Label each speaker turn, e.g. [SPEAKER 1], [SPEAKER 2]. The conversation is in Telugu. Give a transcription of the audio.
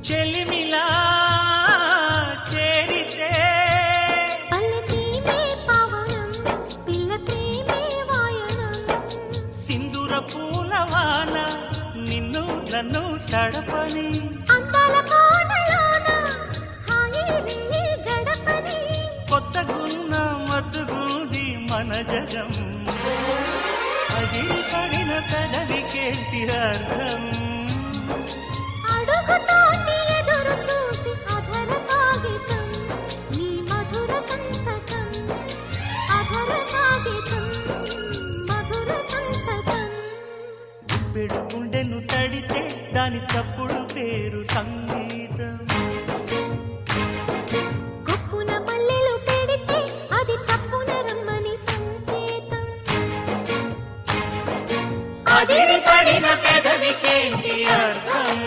[SPEAKER 1] చెలిమిలా చేరితే
[SPEAKER 2] పల్లెసీమే పావనం పిల్ల ప్రేమే వాయనం
[SPEAKER 1] సింధూర పూలవాన నిన్ను నన్ను తడపని
[SPEAKER 2] అందాల కోనలోన హాయి నీ గడపని
[SPEAKER 1] కొత్తగున్న మత్తుగుంది మన జగం అది పడిన పెదవికేంటి అర్థం
[SPEAKER 2] అడుగుతోటి ఎదురు చూసి అధర కాగితం నీ మధుర సంతకం అధర కాగితం మధుర సంతకం
[SPEAKER 1] పెడు గుండెను తడితే దాని చప్పుడు పేరు సంగీతం
[SPEAKER 2] కొప్పున మల్లెలు పెడితే అది చప్పున రమ్మని సంకేతం
[SPEAKER 1] అదిరి పడిన పెదవికేంటి అర్థం